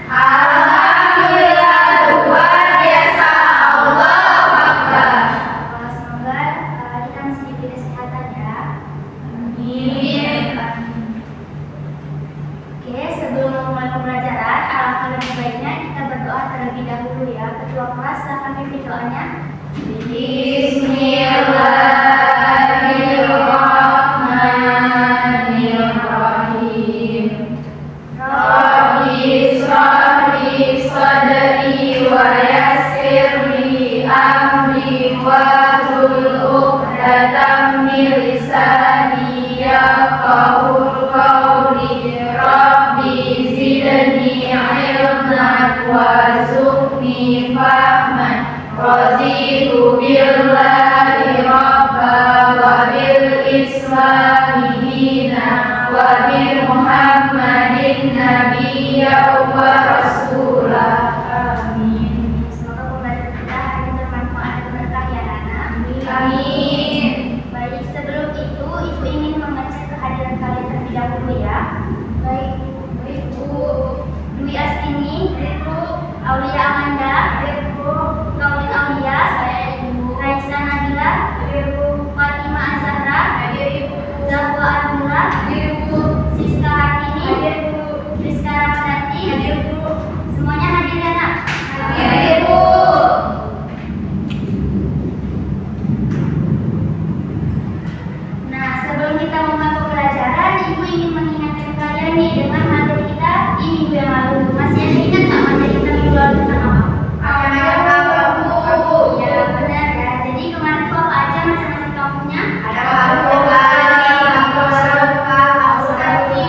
Alhamdulillah, luar biasa. Allahu Akbar. Semoga kita masih diberi kesehatan ya. Amin. Oke, sebelum memulai pembelajaran, alangkah lebih baiknya kita berdoa terlebih dahulu ya. Ketua kelas, silakan pimpin doanya. Bismillahirrahmanirrahim. Rabbi shrah li sadri wa yassir li amri wahlul 'uqdatam min lisani yafqahu qawli. Rabbi zidni 'ilman warzuqni fahman. Raditu billahi rabba wa bil islami dina wa bi Muhammadin nabiyya wa rasula. Amin. Semoga pembelajaran kita hari ini bermanfaat dan berkah ya anak. Amin. Baik, sebelum itu Ibu ingin mengecek kehadiran kalian terlebih dahulu ya. Baik, Ibu, Dwi Astini, Ibu, Aulia Amanda, Ibu, Kaulin Aulia, saya Ibu, Raisa Nabila, Ibu, Fatima Azhara, Ibu, Zahwa Anula, Ibu, Siska Hartini, Ibu, Rizka Ramadhani, Ibu, semuanya hadir ya nak. Ibu. Nah, sebelum kita memulai pembelajaran, Ibu ingin mengingatkan kalian nih dengan materi kita di minggu yang lalu. Masih ada ingat nggak materi kita minggu lalu tentang apa? Ya, benar ya. Jadi kemarin tuh apa aja macam-macam kampungnya? Ada kampung Bali, kampung Serupa, kampung Bali,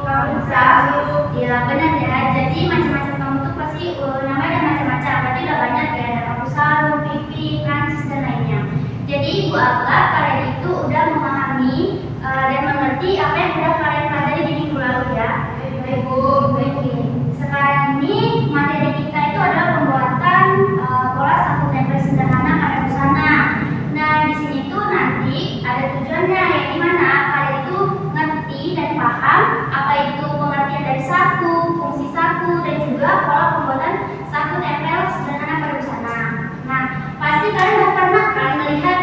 kampung Sahu. Ya, benar ya. Jadi macam-macam kampung tuh pasti namanya ada macam-macam. Berarti udah banyak ya. Ada kampung Saru, Pipi, Prancis dan lainnya. Jadi Ibu anggap kalian itu udah memahami dan mengerti apa yang udah kalian pelajari di minggu lalu ya. Ibu, Oke. Sekarang ini materi kita itu adalah pembuatan pola sapu tempel sederhana pada busana. Nah, di sini tuh nanti ada tujuannya, yang dimana kalian itu ngerti dan paham apa itu pengertian dari saku, fungsi saku, dan juga pola pembuatan sapu tempel sederhana pada busana. Nah, pasti kalian udah pernah kan melihat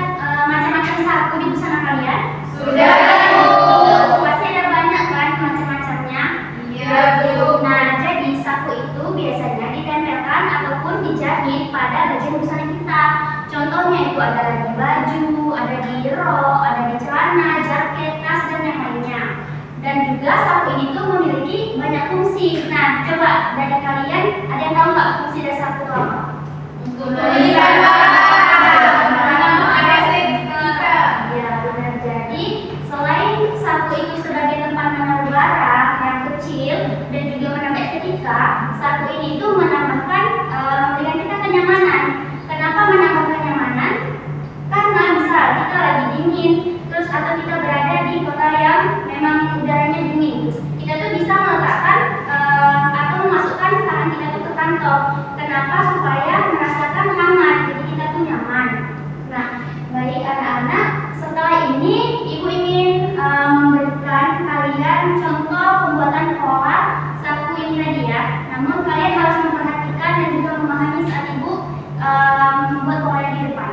macam-macam saku di busana kalian? Sudah, Ibu. Pasti ada banyak kan macam-macamnya. Iya, Bu. Nah, jadi saku itu biasanya ditempelkan ataupun dijahit pada bagian busana kita. Contohnya itu ada di baju, ada di rok, ada di celana, jaket, tas, dan yang lainnya. Dan juga saku ini tuh memiliki banyak fungsi. Nah, coba dari kalian ada yang tahu nggak fungsi dari saku itu apa? Memberikan makanan, mengatasi kita. Ya, benar. Jadi selain saku itu sebagai tempat menaruh barang yang kecil dan juga menambah estetika, saku ini tuh menambahkan memberikan kita kenyamanan. Kenapa menambah kenyamanan? Karena misal kita lagi dingin, terus atau kita berada di kota yang memang udaranya dingin, kita tuh bisa meletakkan atau memasukkan tangan kita tuh ke kantong. Kenapa? Supaya merasakan hangat, jadi kita tuh nyaman. Nah, baik anak-anak, setelah ini Ibu ingin memberikan kalian contoh pembuatan pola saku ini tadi ya. Namun kalian harus memperhatikan dan juga memahami saat Ibu membuat pola di depan.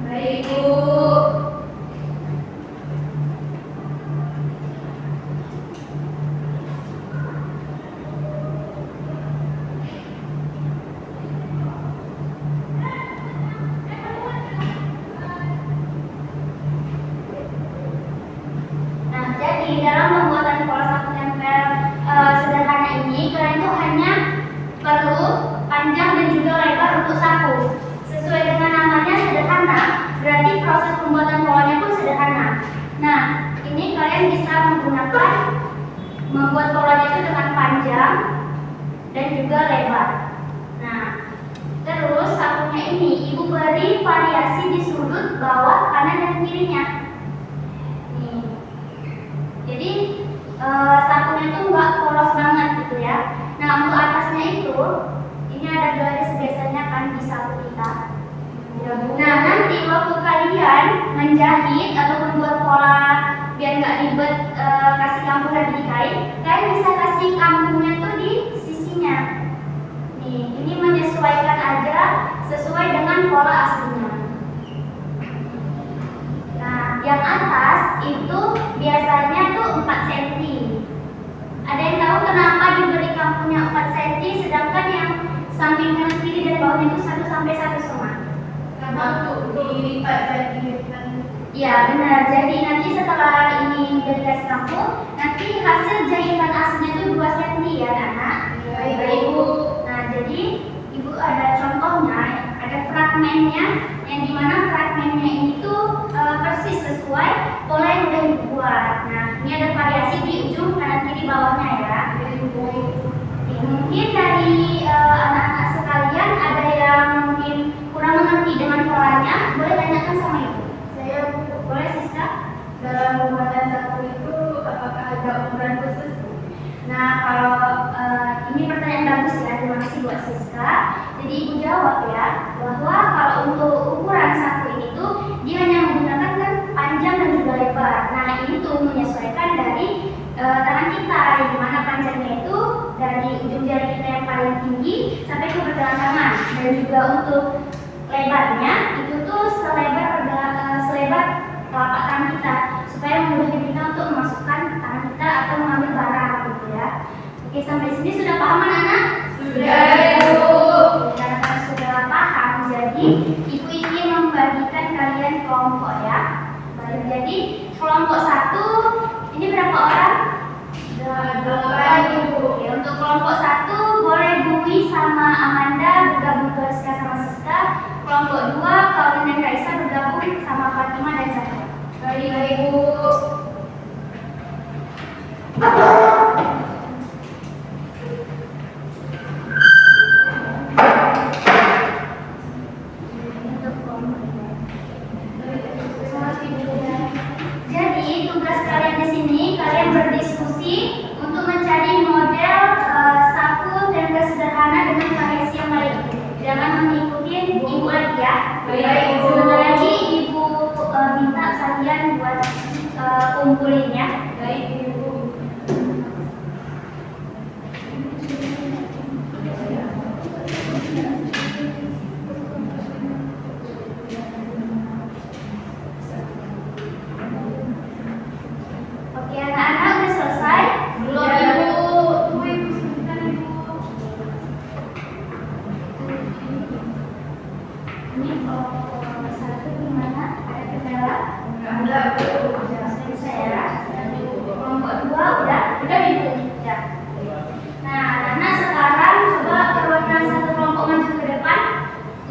Baik, Bu. Nah, jadi dalam pembuatan pola saku tempel sederhana ini, kalian tuh hanya perlu panjang dan juga lebar untuk saku. Sesuai dengan namanya sederhana, berarti proses pembuatan polanya pun sederhana. Nah, ini kalian bisa menggunakan membuat polanya itu dengan panjang dan juga lebar. Nah, terus sakunya ini Ibu beri variasi di sudut bawah, kanan, dan kirinya. Nih. Jadi sakunya itu nggak polos banget gitu ya. Nah, untuk atasnya itu ini ada garis biasanya kan di saku kita. Nah, nanti waktu kalian menjahit atau membuat pola biar nggak ribet kasih kampung lagi di kain, kalian bisa kasih kampungnya tuh di sisinya. untuk dilipat jadi Ya benar, jadi nanti setelah ini udah dikasih kamu, nanti hasil jahitan aslinya itu 2 cm ya anak. Baik, Ibu. Nah jadi Ibu ada contohnya, ada fragmennya, yang dimana fragmennya ini tuh persis sesuai pola yang udah Ibu buat. Nah ini ada variasi di ujung kanan kiri bawahnya ya. Oke, mungkin dari anak-anak sekalian ada yang mungkin kurang mengerti dengan polanya, boleh tanyakan sama Ibu. Saya Boleh Siska? dalam pembuatan saku itu apakah ada ukuran khusus? Nah, kalau ini pertanyaan bagus ya, terima kasih buat Siska. Jadi Ibu jawab ya, bahwa kalau untuk ukuran saku ini tuh dia hanya menggunakan kan panjang dan juga lebar. Nah, ini tuh menyesuaikan dari tangan kita, di mana panjangnya itu dari ujung jari kita yang paling tinggi sampai ke pergelangan tangan, dan juga untuk lebarnya itu tuh selebar telapak tangan kita, supaya memudahkan kita untuk memasukkan tangan kita atau mengambil barang gitu ya. Oke, sampai sini sudah paham anak-anak? Sudah, Ibu. Karena sudah paham, jadi Ibu ingin membagikan kalian kelompok ya. Baik, jadi kelompok 1 ini berapa orang? 8, Ibu. Oke, untuk kelompok 1 boleh Bumi sama Amanda bergabung ke Siska sama Siska. Kelompok 2 Claudine dan Raisa bergabung sama Fatima dan Zahra. Baik, Ibu. Untuk kelompok 2. Jadi tugas kalian di sini, kalian berdiskusi untuk mencari model saku tempe sederhana dengan variasi yang lain. Jangan mengikuti Ibu lagi ya. Baik, Ibu. Sebentar lagi Ibu minta kalian buat kumpulin ya. Baik, Ibu. Oke, anak-anak udah selesai? Belum, Ibu. Tunggu, Ibu, sebentar, Ibu. Ini kelompok 1 gimana? Ada kendala? Enggak, Bu. Selesai ya. Kelompok 2 udah? Udah, Ibu. Udah. Nah, anak-anak sekarang coba perwakilan satu kelompok maju ke depan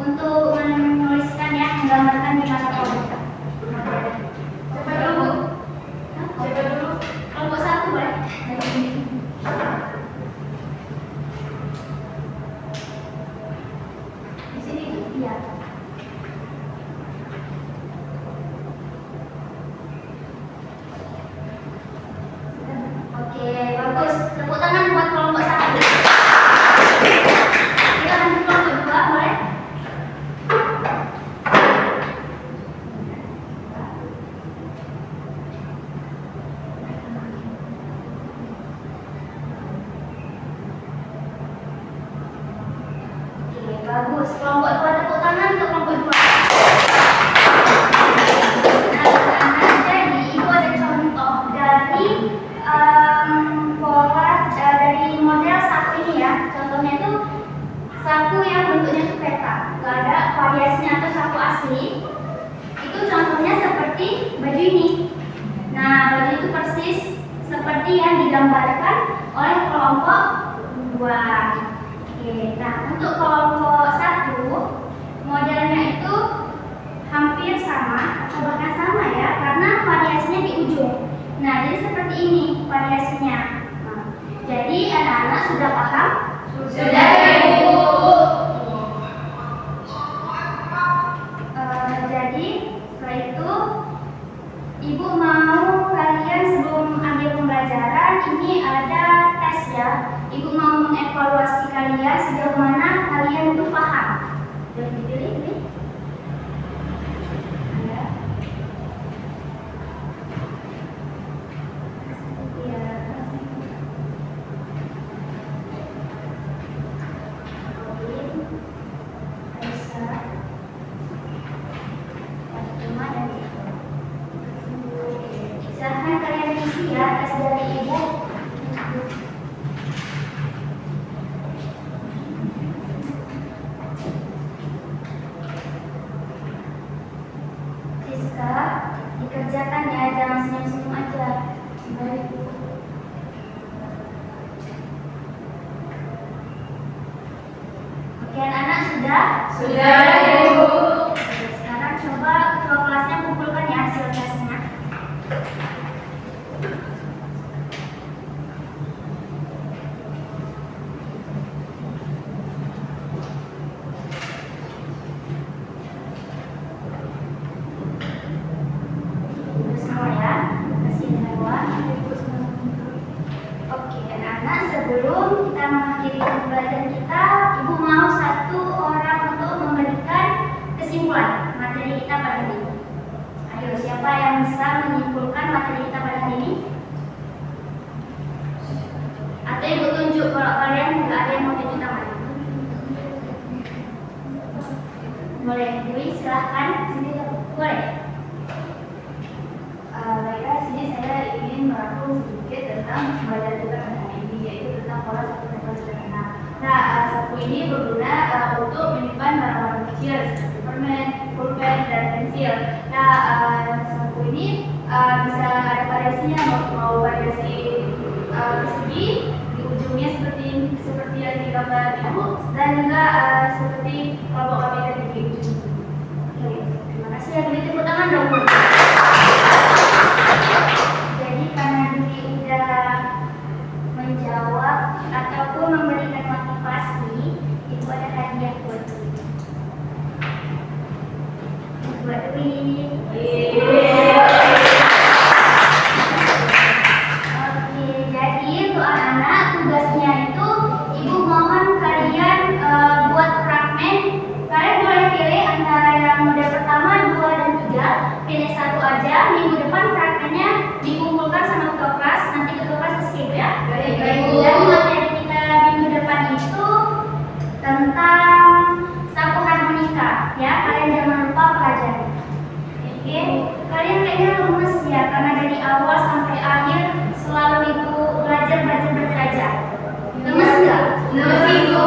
untuk menuliskan ya, menggambarkan di mana kelompok. Siapa dulu? Hah? Siapa dulu? Kelompok 1 boleh? Di sini? Iya. Oke, bagus. Tepuk tangan buat kelompok 1. Kita lanjut kelompok 2, boleh? Oke, bagus. Kelompok 2 tepuk tangan untuk kelompok 2. Nah, jadi Ibu ada contoh dari pola dari model saku ini ya. Contohnya itu saku yang bentuknya itu peta, nggak ada variasinya atau saku asli. Itu contohnya seperti baju ini. Nah, baju itu persis seperti yang digambarkan oleh kelompok 2. Oke, nah untuk kelompok 1 modelnya itu hampir sama atau bahkan sama ya, karena variasinya di ujung. Nah, jadi seperti ini variasinya. Nah, jadi anak-anak sudah paham? Sudah, Ibu. Jadi setelah itu Ibu mau kalian sebelum ambil pembelajaran ini ada tes ya. Ibu mau mengevaluasi kalian sejauh mana kalian itu paham. Boleh dipilih ini? Ada. Iya. Aisyah, Fatima, dan Ibu. Silahkan kalian isi ya tes dari Ibu. sudah? Sudah, Ibu. Sekarang coba ketua kelasnya kumpulkan ya hasil tesnya. Semua ya, kasih bahwa. Oke, anak-anak, sebelum kita mengakhiri pembelajaran kita, Ibu mau satu orang untuk memberikan kesimpulan materi kita pada hari ini. Ayo, siapa yang bisa menyimpulkan materi kita pada hari ini? Atau Ibu tunjuk kalau kalian nggak ada yang mau tunjuk tangan. Boleh, Dwi, silahkan. Boleh. Baiklah, sini saya ingin merangkum sedikit tentang pembelajaran kita pada hari ini, yaitu tentang pola saku tempel sederhana. Nah, saku ini berguna untuk menyimpan barang-barang kecil seperti permen, pulpen, dan pensil. Nah, saku ini bisa ada variasinya, mau variasi persegi di ujungnya seperti yang digambar Ibu, dan juga seperti kelompok KPK di ujung. Oke, terima kasih ya. Beri tepuk tangan dong. Jadi karena Dwi udah menjawab ataupun memberikan motivasi, Ibu ada hadiah buat Dwi. Buat Dwi. Oke, jadi untuk anak-anak tugasnya itu Ibu mohon kalian buat fragmen. Kalian boleh pilih antara yang model pertama, 2, dan 3. Pilih satu aja. Minggu depan fragmennya dikumpulkan sama ketua kelas. Nanti ketua kelas kasih Ibu ya. Baik, Ibu. Ibu. Dan materi kita minggu depan itu tentang saku harmonika. Ya, kalian jangan lupa pelajari. Oke, kalian kayaknya lemes ya karena dari awal sampai akhir selalu Ibu belajar aja. Lemes nggak? Lemes, Ibu.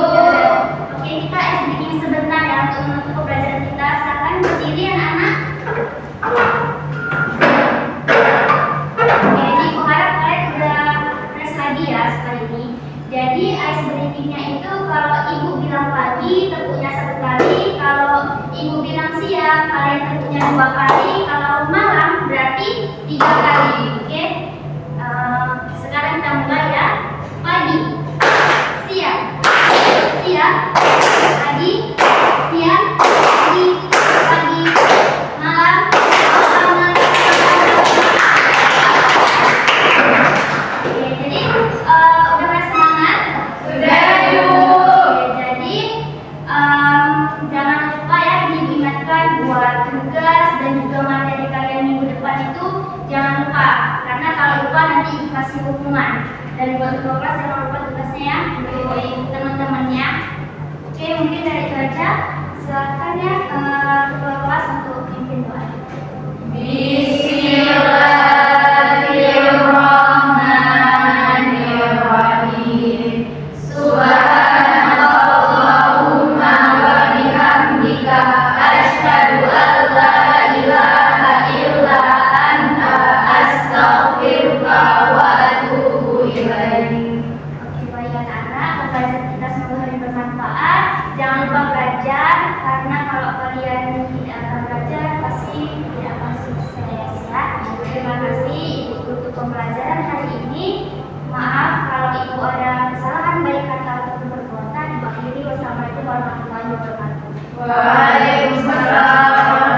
Oke, kita bikin sebentar ya untuk menutup pembelajaran kita. Silakan berdiri anak-anak. Oke, jadi aku harap kalian udah fresh lagi ya setelah ini. Jadi ice breaking-nya itu kalau Ibu bilang pagi, tepuknya 1 kali. Kalau Ibu bilang siang, kalian tepuknya 2 kali. Kalau malam berarti 3 kali. Oke? Sekarang kita mulai ya. Pagi, siang, pagi, siang, pagi, malam, malam. Oke, jadi udah pada semangat? Sudah, Ibu. Oke, jadi jangan lupa ya diingatkan buat tugas dan juga materi kalian minggu depan itu jangan lupa karena kalau lupa nanti dikasih hukuman. Dan buat ketua kelas jangan lupa tugasnya ya untuk teman-temannya. Oke, mungkin dari itu aja. Silakan ya ketua kelas untuk pimpin doa. Bismillahirrahmanirrahim. Subhanallahumma wa bihamdika asyhadu an la ilaha illa anta astaghfiruka wa atubu ilaik. Oke, baik anak-anak, pembelajaran kita semoga hari bermanfaat. Jangan lupa belajar karena kalau kalian tidak akan belajar pasti tidak akan sukses ya. Terima kasih Ibu untuk pembelajaran hari ini. Maaf kalau Ibu ada kesalahan baik kata ataupun perbuatan. Ibu akhiri wassalamualaikum warahmatullahi wabarakatuh. Waalaikumsalam.